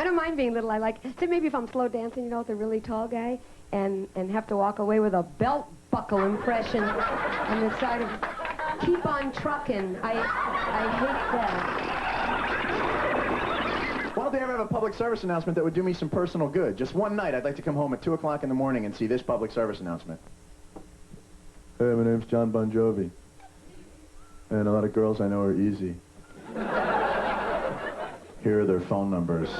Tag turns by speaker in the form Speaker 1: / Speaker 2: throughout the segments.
Speaker 1: I don't mind being little. I like, say maybe if I'm slow dancing, you know, with a really tall guy, and have to walk away with a belt buckle impression on the side of, keep on trucking. I hate that.
Speaker 2: Why don't they ever have a public service announcement that would do me some personal good? Just one night, I'd like to come home at 2 o'clock in the morning and see this public service announcement. Hey, my name's John Bon Jovi. And a lot of girls I know are easy. Here are their phone numbers.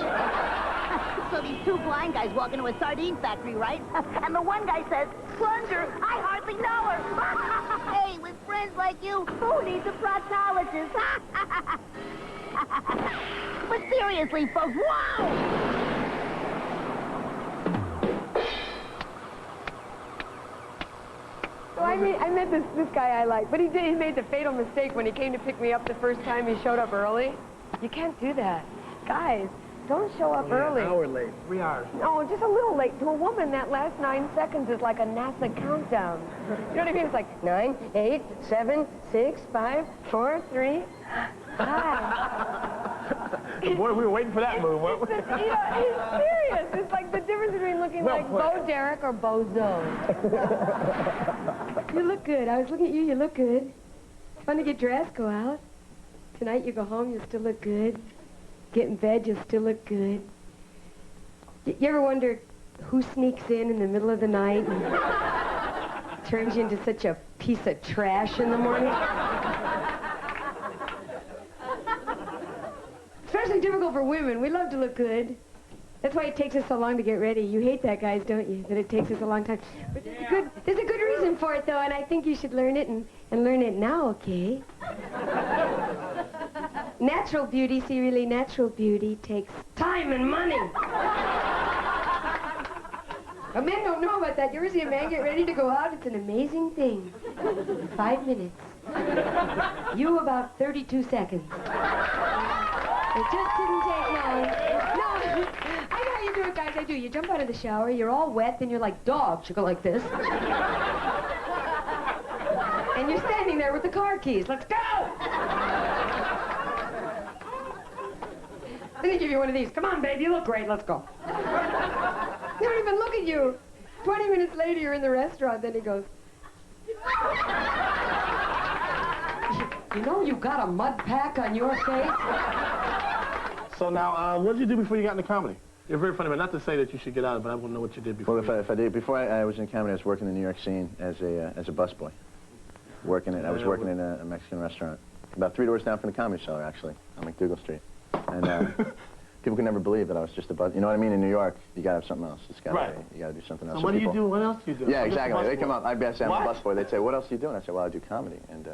Speaker 3: So these two blind guys walk into a sardine factory, right? And the one guy says, "Plunger, I hardly know her." Hey, with friends like you, who needs a proctologist? But seriously, folks, wow!
Speaker 1: So I met this guy I like, but he made the fatal mistake when he came to pick me up the first time. He showed up early. You can't do that. Guys, don't show up early.
Speaker 4: An hour late, 3 hours.
Speaker 1: No, just a little late. To a woman, that last 9 seconds is like a NASA countdown. You know what I mean? It's like 9, 8, 7, 6, 5, 4, 3. Hi.
Speaker 4: Boy, we were waiting for that move, weren't we?
Speaker 1: You know, it's serious. It's like the difference between looking like Bo Derek or Bozo. You look good. I was looking at you. You look good. It's fun to get dressed, go out. Tonight you go home, you still look good. Get in bed, you still look good. You ever wonder who sneaks in the middle of the night and turns you into such a piece of trash in the morning? Especially difficult for women. We love to look good. That's why it takes us so long to get ready. You hate that, guys, don't you? That it takes us a long time. But there's a good reason for it, though, and I think you should learn it and learn it now, okay? Natural beauty, see, really, natural beauty takes time and money. But men don't know about that. You ever see a man get ready to go out? It's an amazing thing. 5 minutes. You about 32 seconds. It just didn't take long. No, I know how you do it, guys. I do. You jump out of the shower, you're all wet, then you're like dogs. You go like this. And you're standing there with the car keys. Let's go! Then they give you one of these. Come on, babe, you look great. Let's go. They don't even look at you. 20 minutes later, you're in the restaurant. Then he goes, you know you got a mud pack on your face?
Speaker 4: So now, what did you do before you got into comedy? You're very funny, but not to say that you should get out of it, but I want to know what you did before.
Speaker 2: Well, if I did, before I was in comedy, I was working in the New York scene as a busboy. I was working in a Mexican restaurant. About 3 doors down from the Comedy Cellar, actually, on McDougal Street. And people could never believe that I was just a bus. You know what I mean? In New York, you gotta have something else. It's gotta,
Speaker 4: right.
Speaker 2: You gotta do something else.
Speaker 4: So what do you do? What else do you do?
Speaker 2: Yeah, exactly. They come up. I'd say I'm a
Speaker 4: What?
Speaker 2: busboy. They'd say, "What else do you do?" And I'd say, "Well, I do comedy." And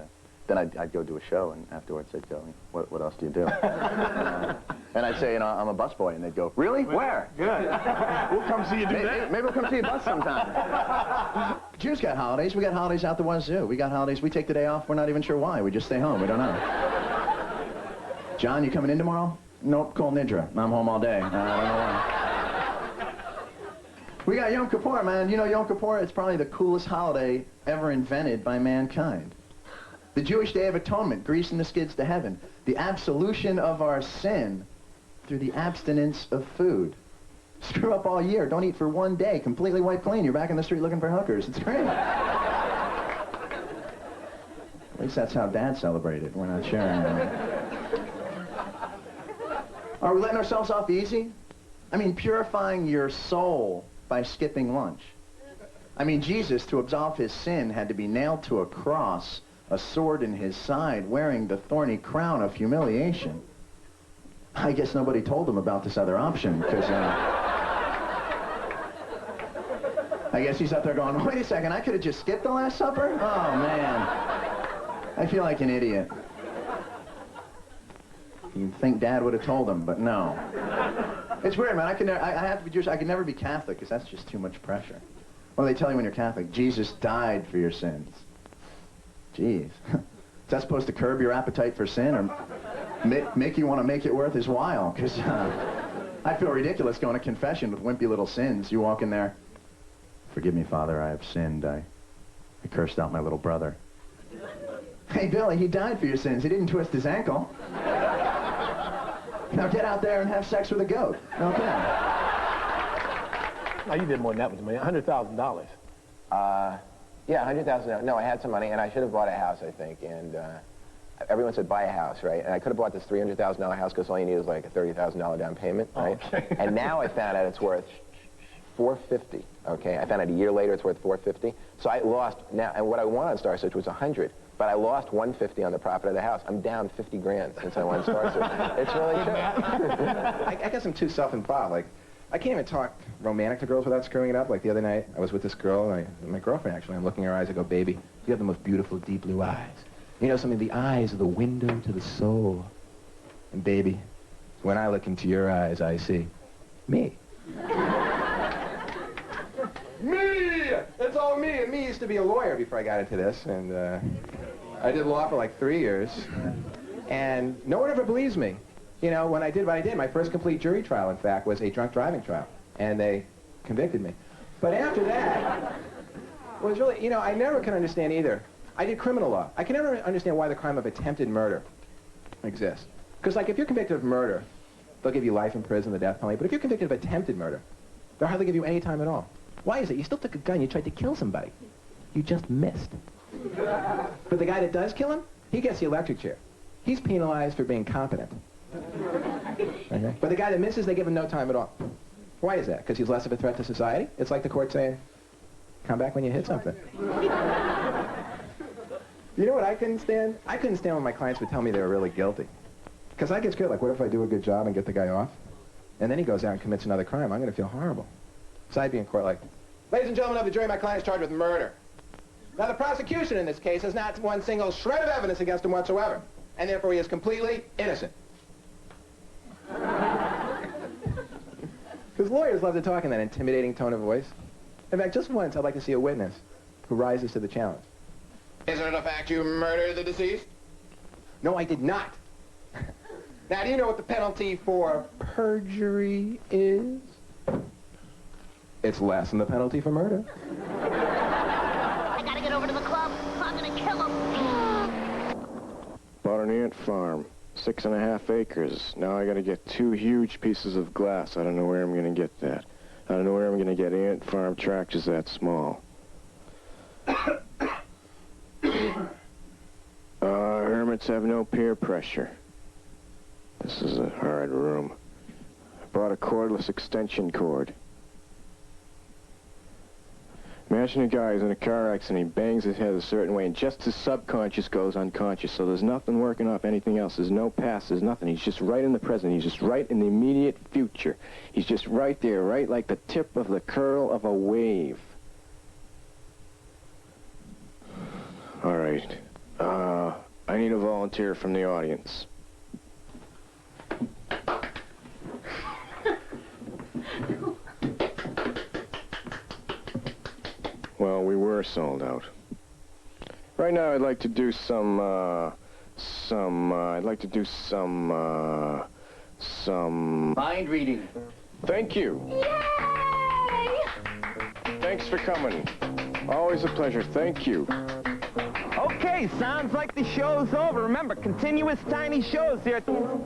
Speaker 2: then I'd go do a show, and afterwards they'd go, "What else do you do?" And I'd say, "You know, I'm a busboy," and they'd go, "Really? Where?"
Speaker 4: Good. We'll come see you do that.
Speaker 2: Maybe we'll come see a bus sometime. Jews got holidays. We got holidays out the wazoo. We got holidays. We take the day off. We're not even sure why. We just stay home. We don't know. John, you coming in tomorrow? Nope, call Nidra. I'm home all day. I don't know why. We got Yom Kippur, man. You know Yom Kippur, it's probably the coolest holiday ever invented by mankind. The Jewish Day of Atonement, greasing the skids to heaven. The absolution of our sin through the abstinence of food. Screw up all year. Don't eat for 1 day. Completely wipe clean. You're back in the street looking for hookers. It's great. At least that's how Dad celebrated. We're not sharing that. Are we letting ourselves off easy? I mean, purifying your soul by skipping lunch. I mean, Jesus, to absolve his sin, had to be nailed to a cross, a sword in his side, wearing the thorny crown of humiliation. I guess nobody told him about this other option, because, I guess he's up there going, wait a second, I could have just skipped the Last Supper? Oh, man. I feel like an idiot. You'd think Dad would have told him, but no. It's weird, man. I have to be Jewish. I can never be Catholic, because that's just too much pressure. Well, they tell you when you're Catholic, Jesus died for your sins. Jeez. Is that supposed to curb your appetite for sin, or make you want to make it worth his while? Because I feel ridiculous going to confession with wimpy little sins. You walk in there, forgive me, Father, I have sinned. I cursed out my little brother. Hey, Billy, he died for your sins. He didn't twist his ankle. Now get out there and have sex with a goat. Okay.
Speaker 4: No, you did more than that with me. $100,000.
Speaker 5: Yeah, $100,000. No, I had some money, and I should have bought a house, I think. And everyone said buy a house, right? And I could have bought this $300,000 house because all you need is like a $30,000 down payment, right?
Speaker 4: Okay.
Speaker 5: And now I found out it's worth $450. Okay, I found out a year later it's worth $450. So I lost now, and what I won on Star Search was $100. But I lost $150 on the profit of the house. I'm down $50 grand since I won Star Search. It's really true.
Speaker 2: I guess I'm too self-involved. Like, I can't even talk romantic to girls without screwing it up. Like the other night, I was with this girl, and my girlfriend actually. I'm looking in her eyes. I go, baby, you have the most beautiful, deep blue eyes. You know something? The eyes are the window to the soul. And baby, when I look into your eyes, I see me. Me! It's all me. And me used to be a lawyer before I got into this, and I did law for like 3 years, and no one ever believes me. You know, when I did what I did, my first complete jury trial, in fact, was a drunk driving trial, and they convicted me. But after that, was really, you know, I never can understand either. I did criminal law. I can never understand why the crime of attempted murder exists. Because, like, if you're convicted of murder, they'll give you life in prison, the death penalty. But if you're convicted of attempted murder, they'll hardly give you any time at all. Why is it? You still took a gun, you tried to kill somebody. You just missed. But the guy that does kill him, he gets the electric chair. He's penalized for being competent. Okay? But the guy that misses, they give him no time at all. Why is that? Because he's less of a threat to society? It's like the court saying, come back when you hit something. You know what I couldn't stand? I couldn't stand when my clients would tell me they were really guilty. Because I get scared, like, what if I do a good job and get the guy off? And then he goes out and commits another crime. I'm going to feel horrible. So I'd be in court like, ladies and gentlemen of the jury, my client is charged with murder. Now, the prosecution in this case has not one single shred of evidence against him whatsoever, and therefore he is completely innocent. Because lawyers love to talk in that intimidating tone of voice. In fact, just once, I'd like to see a witness who rises to the challenge. Isn't it a fact you murdered the deceased? No, I did not. Now, do you know what the penalty for perjury is? It's less than the penalty for murder.
Speaker 3: I gotta get over to the club. I'm gonna kill him.
Speaker 6: Bought an ant farm, 6.5 acres. Now I gotta get 2 huge pieces of glass. I don't know where I'm gonna get that. I don't know where I'm gonna get ant farm tractors that small. Hermits have no peer pressure. This is a hard room. I bought a cordless extension cord. Imagine a guy who's in a car accident, he bangs his head a certain way, and just his subconscious goes unconscious, so there's nothing working off anything else. There's no past, there's nothing. He's just right in the present. He's just right in the immediate future. He's just right there, right like the tip of the curl of a wave. All right. I need a volunteer from the audience. Well, we were sold out. Right now, I'd like to do some
Speaker 2: Mind reading.
Speaker 6: Thank you.
Speaker 3: Yay!
Speaker 6: Thanks for coming. Always a pleasure. Thank you.
Speaker 7: Okay, sounds like the show's over. Remember, continuous tiny shows here at the...